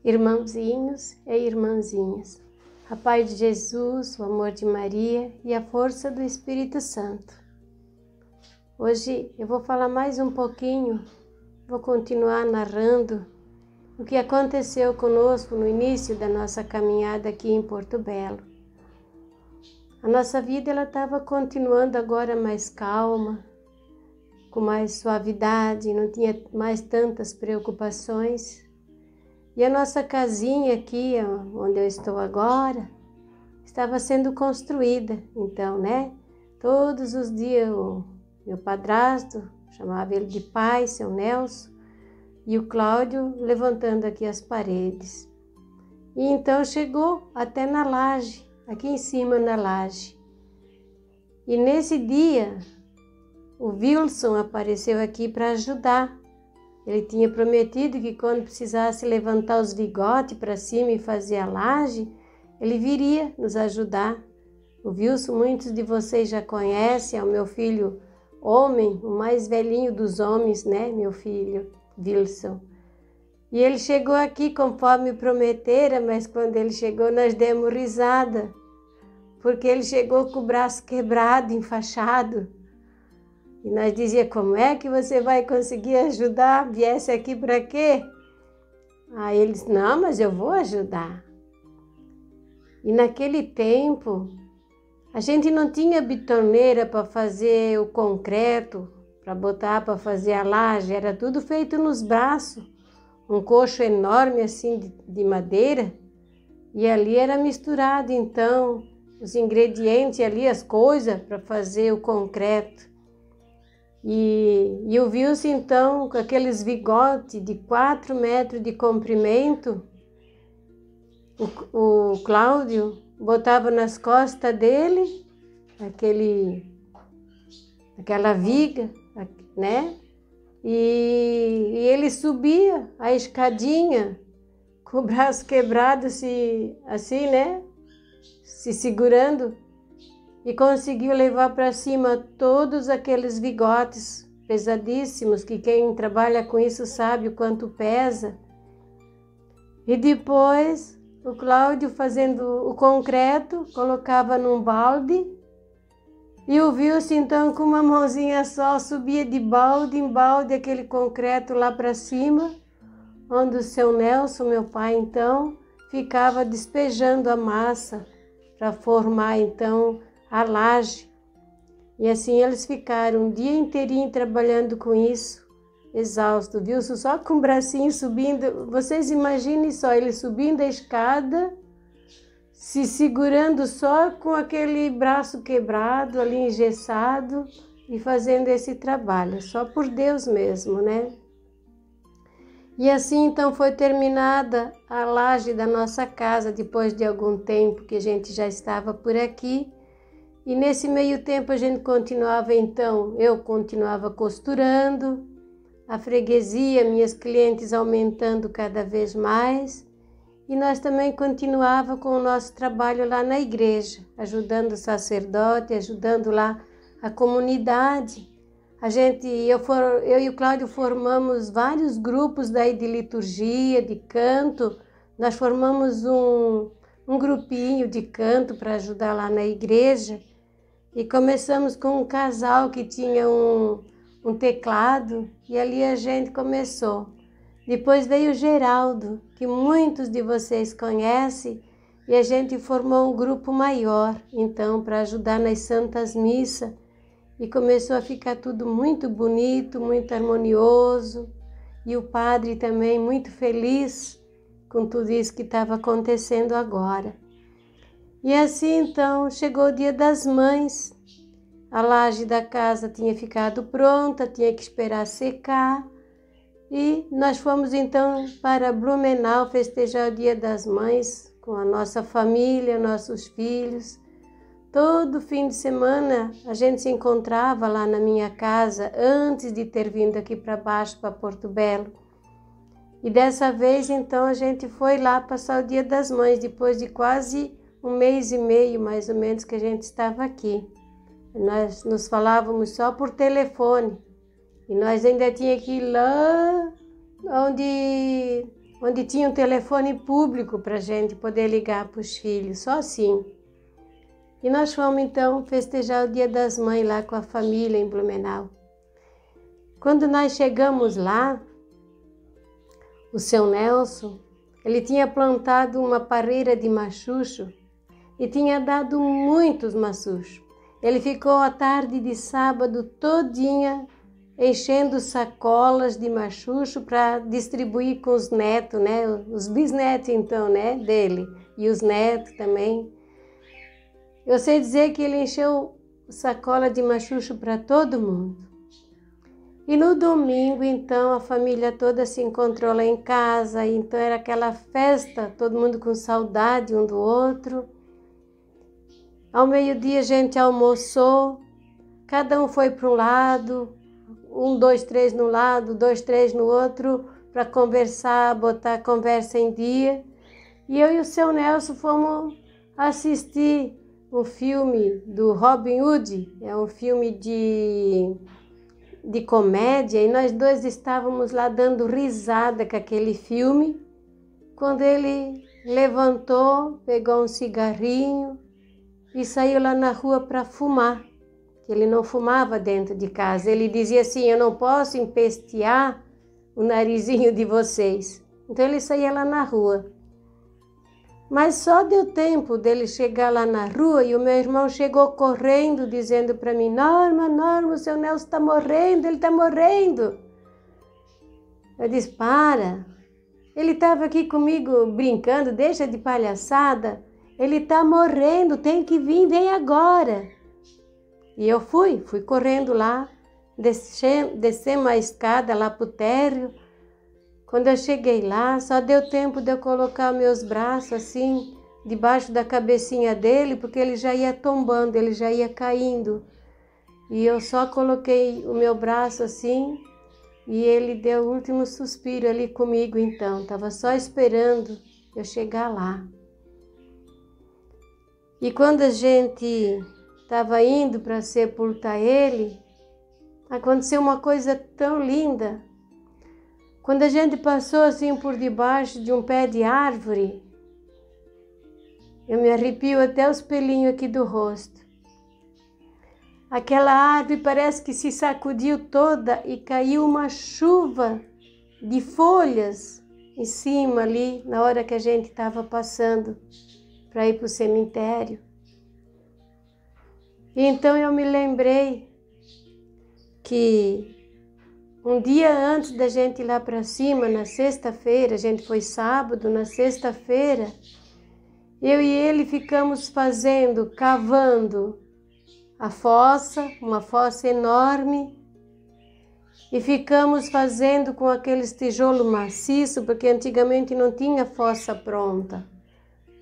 Irmãozinhos e irmãzinhas, a paz de Jesus, o amor de Maria e a força do Espírito Santo. Hoje eu vou falar mais um pouquinho, vou continuar narrando o que aconteceu conosco no início da nossa caminhada aqui em Porto Belo. A nossa vida ela estava continuando agora mais calma, com mais suavidade, não tinha mais tantas preocupações. E a nossa casinha aqui, onde eu estou agora, estava sendo construída. Então, todos os dias o meu padrasto, chamava ele de pai, seu Nelson, e o Cláudio levantando aqui as paredes. E então chegou até na laje, aqui em cima na laje. E nesse dia, o Wilson apareceu aqui para ajudar. Ele tinha prometido que quando precisasse levantar os vigotes para cima e fazer a laje, ele viria nos ajudar. O Wilson, muitos de vocês já conhecem, é o meu filho homem, o mais velhinho dos homens, meu filho, Wilson. E ele chegou aqui conforme prometera, mas quando ele chegou nós demos risada, porque ele chegou com o braço quebrado, enfaixado. E nós dizíamos, como é que você vai conseguir ajudar? Viesse aqui para quê? Aí ele disse, não, mas eu vou ajudar. E naquele tempo, a gente não tinha bitoneira para fazer o concreto, para botar para fazer a laje, era tudo feito nos braços. Um coxo enorme assim de madeira, e ali era misturado então os ingredientes ali, as coisas para fazer o concreto. E o Wilson, então, com aqueles vigotes de 4 metros de comprimento, o Cláudio botava nas costas dele aquela viga, E ele subia a escadinha com o braço quebrado, se segurando. E conseguiu levar para cima todos aqueles vigotes pesadíssimos, que quem trabalha com isso sabe o quanto pesa. E depois o Cláudio, fazendo o concreto, colocava num balde. E o Wilson, então, com uma mãozinha só, subia de balde em balde aquele concreto lá para cima, onde o seu Nelson, meu pai, então, ficava despejando a massa para formar, então, a laje. E assim eles ficaram um dia inteirinho trabalhando com isso, exausto. Wilson só com o bracinho subindo, vocês imaginem só, ele subindo a escada, se segurando só com aquele braço quebrado, ali engessado, e fazendo esse trabalho, só por Deus mesmo, E assim então foi terminada a laje da nossa casa, depois de algum tempo que a gente já estava por aqui. E nesse meio tempo a gente continuava então, eu continuava costurando, a freguesia, minhas clientes aumentando cada vez mais, e nós também continuava com o nosso trabalho lá na igreja, ajudando o sacerdote, ajudando lá a comunidade. Eu e o Cláudio formamos vários grupos daí de liturgia, de canto, nós formamos um grupinho de canto para ajudar lá na igreja. E começamos com um casal que tinha um teclado, e ali a gente começou. Depois veio o Geraldo, que muitos de vocês conhecem, e a gente formou um grupo maior, então, para ajudar nas Santas Missas. E começou a ficar tudo muito bonito, muito harmonioso, e o padre também muito feliz com tudo isso que estava acontecendo agora. E assim, então, chegou o Dia das Mães. A laje da casa tinha ficado pronta, tinha que esperar secar. E nós fomos, então, para Blumenau festejar o Dia das Mães com a nossa família, nossos filhos. Todo fim de semana a gente se encontrava lá na minha casa, antes de ter vindo aqui para baixo, para Porto Belo. E dessa vez, então, a gente foi lá passar o Dia das Mães, depois de quase 1 mês e meio, mais ou menos, que a gente estava aqui. Nós nos falávamos só por telefone. E nós ainda tínhamos que ir lá onde onde tinha um telefone público para a gente poder ligar para os filhos, só assim. E nós fomos então festejar o Dia das Mães lá com a família em Blumenau. Quando nós chegamos lá, o seu Nelson, ele tinha plantado uma parreira de machucho e tinha dado muitos maçuchos. Ele ficou a tarde de sábado todinha enchendo sacolas de machucho para distribuir com os netos, né? Os bisnetos então, né, dele, e os netos também. Eu sei dizer que ele encheu sacola de machucho para todo mundo. E no domingo, então, a família toda se encontrou lá em casa, então era aquela festa, todo mundo com saudade um do outro. Ao meio-dia a gente almoçou, cada um foi para um lado, 1, 2, 3 no lado, 2, 3 no outro, para conversar, botar a conversa em dia. E eu e o seu Nelson fomos assistir um filme do Robin Hood, é um filme de comédia, e nós dois estávamos lá dando risada com aquele filme, quando ele levantou, pegou um cigarrinho e saiu lá na rua para fumar, que ele não fumava dentro de casa. Ele dizia assim, eu não posso empestear o narizinho de vocês. Então ele saía lá na rua. Mas só deu tempo dele chegar lá na rua e o meu irmão chegou correndo, dizendo para mim, Norma, o seu Nelson está morrendo, ele está morrendo. Eu disse, para, ele estava aqui comigo brincando, deixa de palhaçada, ele está morrendo, tem que vir, vem agora. E eu fui correndo lá, descemos a escada lá para o térreo. Quando eu cheguei lá, só deu tempo de eu colocar meus braços assim, debaixo da cabecinha dele, porque ele já ia tombando, ele já ia caindo. E eu só coloquei o meu braço assim, e ele deu o último suspiro ali comigo então. Estava só esperando eu chegar lá. E quando a gente estava indo para sepultar ele, aconteceu uma coisa tão linda. Quando a gente passou assim por debaixo de um pé de árvore, eu me arrepio até os pelinhos aqui do rosto. Aquela árvore parece que se sacudiu toda e caiu uma chuva de folhas em cima ali, na hora que a gente estava passando para ir para o cemitério. E então eu me lembrei que um dia antes da gente ir lá para cima, na sexta-feira, a gente foi sábado, na sexta-feira, eu e ele ficamos cavando a fossa, uma fossa enorme, e ficamos fazendo com aqueles tijolos maciços, porque antigamente não tinha fossa pronta.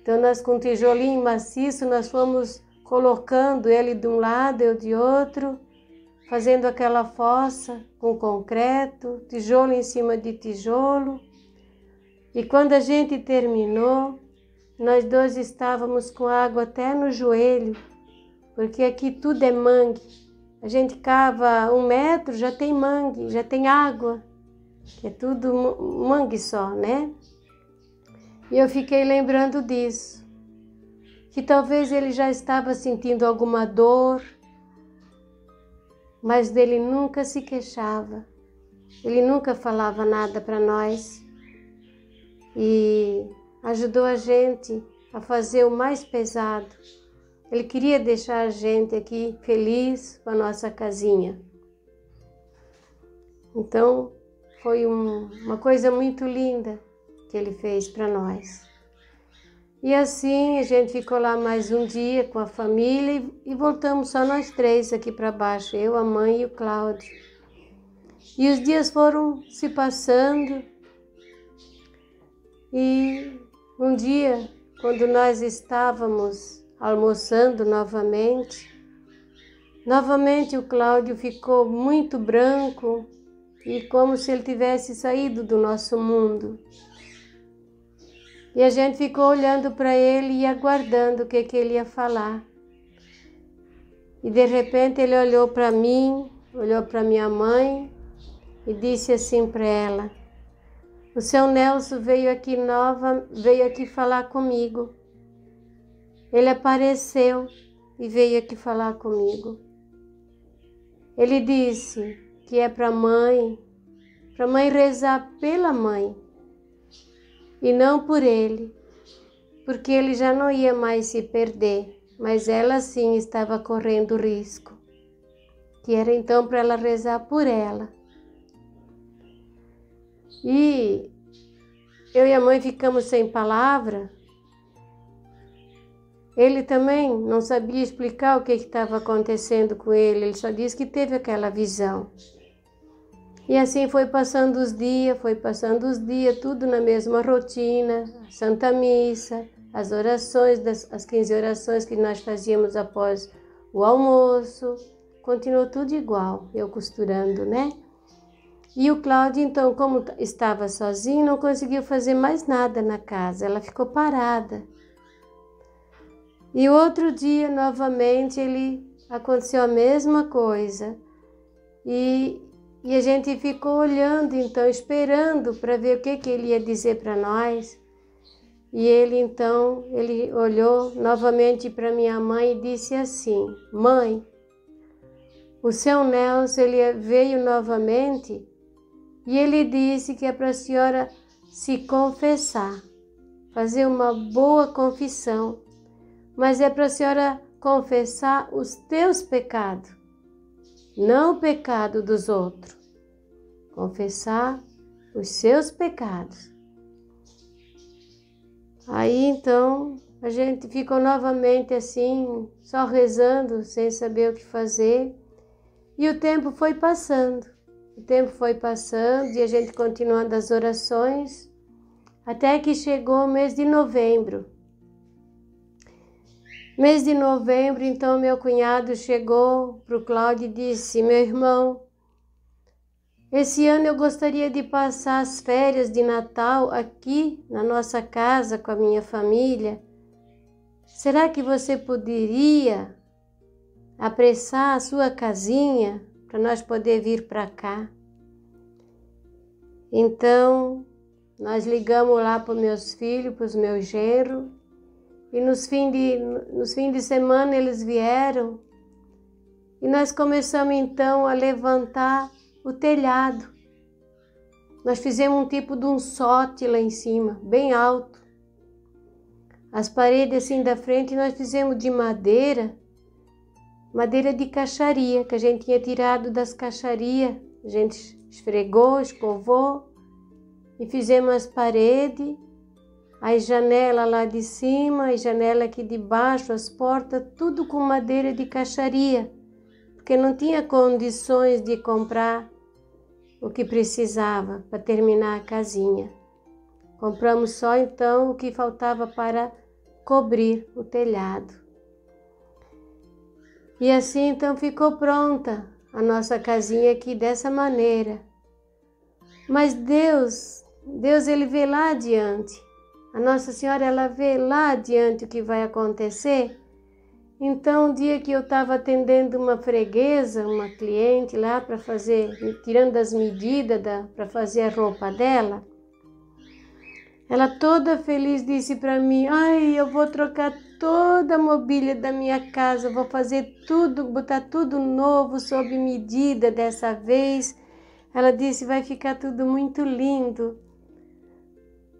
Então nós com tijolinho maciço, nós fomos colocando ele de um lado, eu de outro, fazendo aquela fossa com concreto, tijolo em cima de tijolo. E quando a gente terminou, nós dois estávamos com água até no joelho, porque aqui tudo é mangue. A gente cava 1 metro, já tem mangue, já tem água, que é tudo mangue só, né? E eu fiquei lembrando disso, que talvez ele já estava sentindo alguma dor, mas dele nunca se queixava, ele nunca falava nada para nós e ajudou a gente a fazer o mais pesado. Ele queria deixar a gente aqui feliz com a nossa casinha. Então foi uma coisa muito linda que ele fez para nós. E assim a gente ficou lá mais um dia com a família e voltamos só nós 3 aqui para baixo, eu, a mãe e o Cláudio. E os dias foram se passando e um dia, quando nós estávamos almoçando novamente o Cláudio ficou muito branco e como se ele tivesse saído do nosso mundo. E a gente ficou olhando para ele e aguardando o que ele ia falar. E de repente ele olhou para mim, olhou para minha mãe e disse assim para ela: O seu Nelson veio aqui falar comigo. Ele apareceu e veio aqui falar comigo. Ele disse que é para a mãe rezar pela mãe e não por ele, porque ele já não ia mais se perder, mas ela sim estava correndo risco, que era então para ela rezar por ela. E eu e a mãe ficamos sem palavra. Ele também não sabia explicar o que estava acontecendo com ele, ele só disse que teve aquela visão. E assim foi passando os dias, tudo na mesma rotina, a Santa Missa, as orações, as 15 orações que nós fazíamos após o almoço, continuou tudo igual, eu costurando, né? E o Cláudio, então, como estava sozinho, não conseguiu fazer mais nada na casa, ela ficou parada. E outro dia, novamente, aconteceu a mesma coisa. E a gente ficou olhando, então, esperando para ver o que ele ia dizer para nós. E ele olhou novamente para minha mãe e disse assim: Mãe, o seu Nelson, ele veio novamente e ele disse que é para a senhora se confessar, fazer uma boa confissão, mas é para a senhora confessar os teus pecados, não o pecado dos outros. Confessar os seus pecados. Aí então a gente ficou novamente assim, só rezando, sem saber o que fazer. E o tempo foi passando. E a gente continuando as orações, até que chegou o mês de novembro. Mês de novembro, então, meu cunhado chegou para o Cláudio e disse: meu irmão, esse ano eu gostaria de passar as férias de Natal aqui na nossa casa com a minha família. Será que você poderia apressar a sua casinha para nós poder vir para cá? Então, nós ligamos lá para os meus filhos, para os meus genros, e nos fins de semana eles vieram e nós começamos então a levantar o telhado. Nós fizemos um tipo de um sote lá em cima, bem alto. As paredes assim da frente nós fizemos de madeira de caixaria, que a gente tinha tirado das caixarias. A gente esfregou, escovou e fizemos as paredes, as janelas lá de cima, as janelas aqui de baixo, as portas, tudo com madeira de caixaria, porque não tinha condições de comprar o que precisava para terminar a casinha. Compramos só então o que faltava para cobrir o telhado. E assim então ficou pronta a nossa casinha aqui dessa maneira. Mas Deus ele vê lá adiante. A Nossa Senhora, ela vê lá adiante o que vai acontecer. Então, um dia que eu estava atendendo uma freguesa, uma cliente lá para fazer, tirando as medidas para fazer a roupa dela, ela toda feliz disse para mim: ai, eu vou trocar toda a mobília da minha casa, vou fazer tudo, botar tudo novo, sob medida dessa vez. Ela disse: vai ficar tudo muito lindo.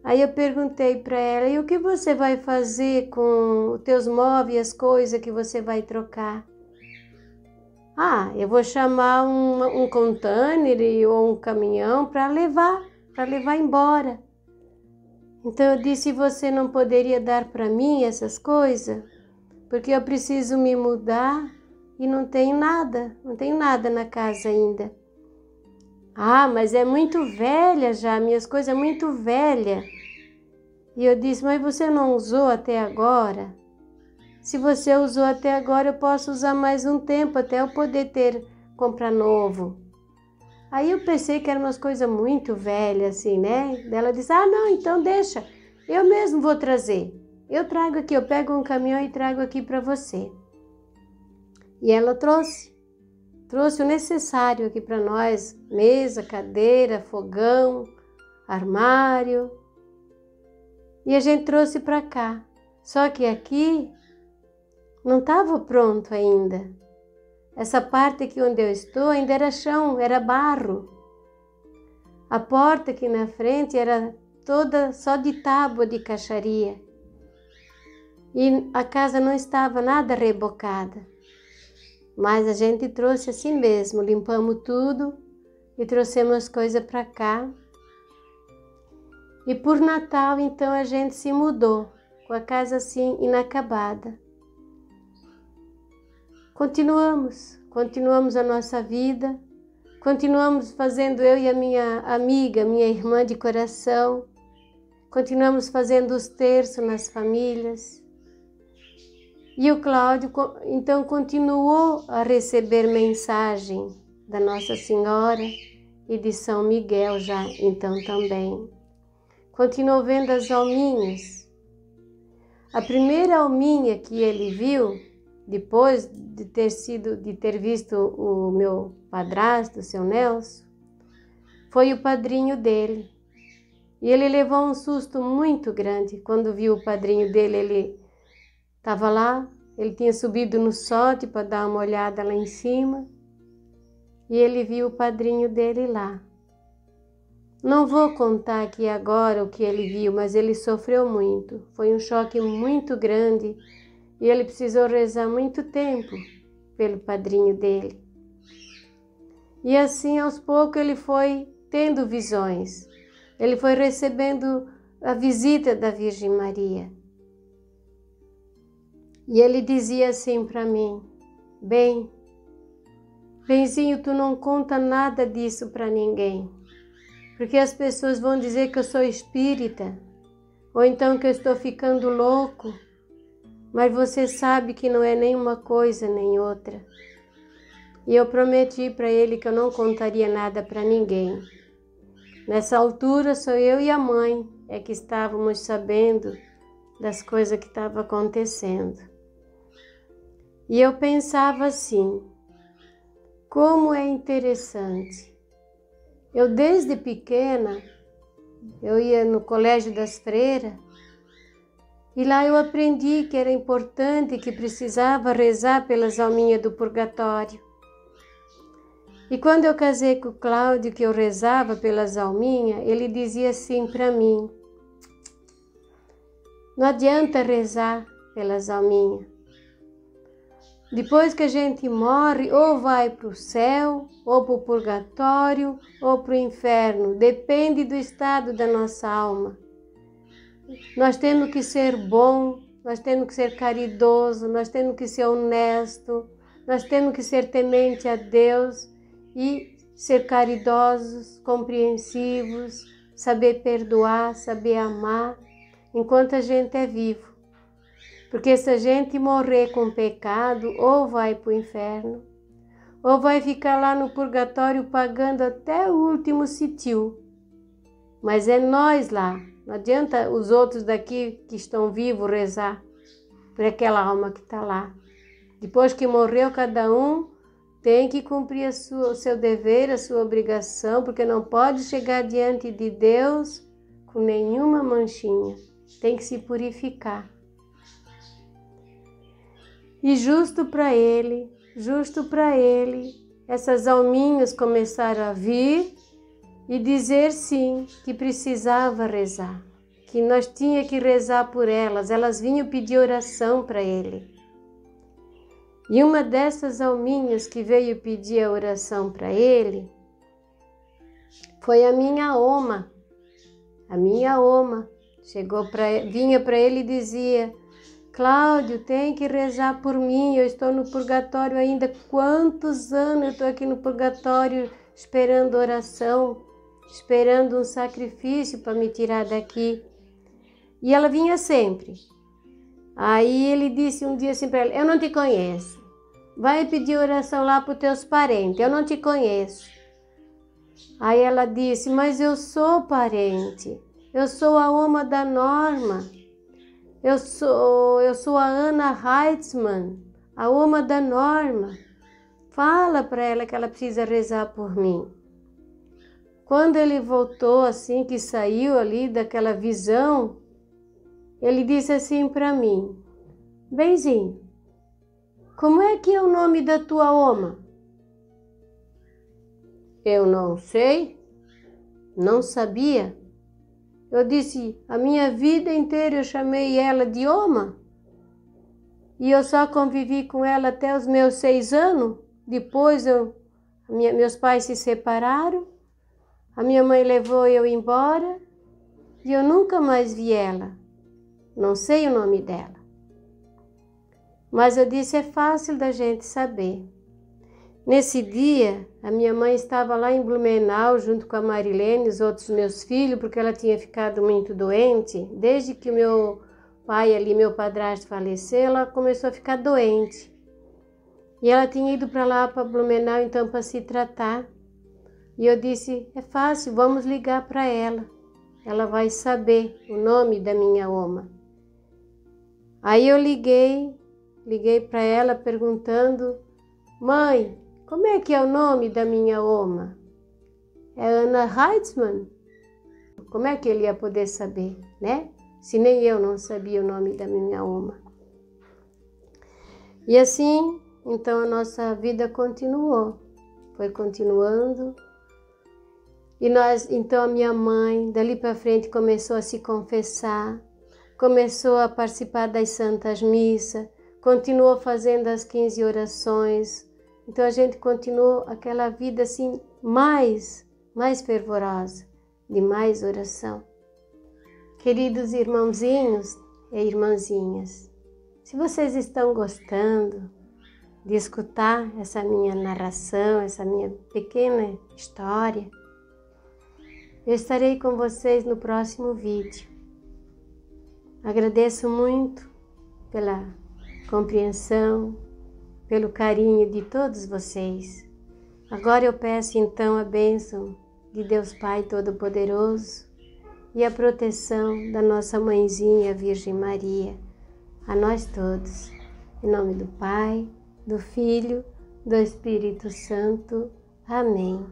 Aí eu perguntei para ela: e o que você vai fazer com os teus móveis, as coisas que você vai trocar? Ah, eu vou chamar um container ou um caminhão para levar embora. Então eu disse: você não poderia dar para mim essas coisas? Porque eu preciso me mudar e não tenho nada na casa ainda. Ah, mas é muito velha já, minhas coisas são muito velhas. E eu disse: mas você não usou até agora? Se você usou até agora, eu posso usar mais um tempo até eu poder comprar novo. Aí eu pensei que eram umas coisas muito velhas assim, né? Daí ela disse: ah, não, então deixa, eu mesmo vou trazer. Eu trago aqui, eu pego um caminhão e trago aqui para você. E ela trouxe o necessário aqui para nós: mesa, cadeira, fogão, armário. E a gente trouxe para cá. Só que aqui não estava pronto ainda. Essa parte aqui onde eu estou ainda era chão, era barro. A porta aqui na frente era toda só de tábua de caixaria. E a casa não estava nada rebocada. Mas a gente trouxe assim mesmo, limpamos tudo e trouxemos coisas para cá. E por Natal, então, a gente se mudou, com a casa assim inacabada. Continuamos a nossa vida, continuamos fazendo eu e a minha amiga, minha irmã de coração, continuamos fazendo os terços nas famílias. E o Cláudio, então, continuou a receber mensagem da Nossa Senhora e de São Miguel já, então, também. Continuou vendo as alminhas. A primeira alminha que ele viu, depois de ter visto o meu padrasto, o seu Nelson, foi o padrinho dele. E ele levou um susto muito grande quando viu o padrinho dele. Ele estava lá, ele tinha subido no sótão para dar uma olhada lá em cima, e ele viu o padrinho dele lá. Não vou contar aqui agora o que ele viu, mas ele sofreu muito. Foi um choque muito grande e ele precisou rezar muito tempo pelo padrinho dele. E assim, aos poucos, ele foi tendo visões. Ele foi recebendo a visita da Virgem Maria. E ele dizia assim para mim: Benzinho, tu não conta nada disso para ninguém. Porque as pessoas vão dizer que eu sou espírita, ou então que eu estou ficando louco, mas você sabe que não é nem uma coisa nem outra. E eu prometi para ele que eu não contaria nada para ninguém. Nessa altura, só eu e a mãe é que estávamos sabendo das coisas que estavam acontecendo. E eu pensava assim, como é interessante. Eu, desde pequena, eu ia no colégio das freiras e lá eu aprendi que era importante, que precisava rezar pelas alminhas do purgatório. E quando eu casei com o Cláudio, que eu rezava pelas alminhas, ele dizia assim para mim: não adianta rezar pelas alminhas. Depois que a gente morre, ou vai para o céu, ou para o purgatório, ou para o inferno. Depende do estado da nossa alma. Nós temos que ser bom, nós temos que ser caridoso, nós temos que ser honesto, nós temos que ser temente a Deus e ser caridosos, compreensivos, saber perdoar, saber amar, enquanto a gente é vivo. Porque se a gente morrer com pecado, ou vai para o inferno, ou vai ficar lá no purgatório pagando até o último citil. Mas é nós lá. Não adianta os outros daqui que estão vivos rezar por aquela alma que está lá. Depois que morreu, cada um tem que cumprir o seu dever, a sua obrigação, porque não pode chegar diante de Deus com nenhuma manchinha. Tem que se purificar. E justo para ele, essas alminhas começaram a vir e dizer sim, que precisava rezar, que nós tinha que rezar por elas. Elas vinham pedir oração para ele. E uma dessas alminhas que veio pedir a oração para ele foi a minha oma. A minha oma vinha para ele e dizia: Cláudio, tem que rezar por mim, eu estou no purgatório ainda. Quantos anos eu estou aqui no purgatório esperando oração, esperando um sacrifício para me tirar daqui. E ela vinha sempre. Aí ele disse um dia assim para ela: eu não te conheço. Vai pedir oração lá para os teus parentes, eu não te conheço. Aí ela disse: mas eu sou parente, eu sou a oma da Norma. Eu sou a Ana Heitzmann, a oma da Norma. Fala para ela que ela precisa rezar por mim. Quando ele voltou, assim, que saiu ali daquela visão, ele disse assim para mim: Benzinho, como é que é o nome da tua oma? Eu não sei, não sabia. Eu disse, a minha vida inteira eu chamei ela de oma. E eu só convivi com ela até os meus 6 anos. Depois meus pais se separaram, a minha mãe levou eu embora e eu nunca mais vi ela. Não sei o nome dela. Mas eu disse, é fácil da gente saber. Nesse dia, a minha mãe estava lá em Blumenau, junto com a Marilene e os outros meus filhos, porque ela tinha ficado muito doente. Desde que o meu pai ali, meu padrasto, faleceu, ela começou a ficar doente. E ela tinha ido para lá, para Blumenau, então, para se tratar. E eu disse, é fácil, vamos ligar para ela. Ela vai saber o nome da minha oma. Aí eu liguei para ela perguntando, mãe, como é que é o nome da minha oma? É Ana Heitzmann? Como é que ele ia poder saber, né? Se nem eu não sabia o nome da minha oma. E assim, então a nossa vida continuou. Foi continuando. E então a minha mãe, dali para frente, começou a se confessar, começou a participar das santas missas, continuou fazendo as 15 orações. Então a gente continuou aquela vida assim mais fervorosa, de mais oração. Queridos irmãozinhos e irmãzinhas, se vocês estão gostando de escutar essa minha narração, essa minha pequena história, eu estarei com vocês no próximo vídeo. Agradeço muito pela compreensão, pelo carinho de todos vocês. Agora eu peço então a bênção de Deus Pai Todo-Poderoso e a proteção da nossa mãezinha Virgem Maria, a nós todos. Em nome do Pai, do Filho, do Espírito Santo. Amém.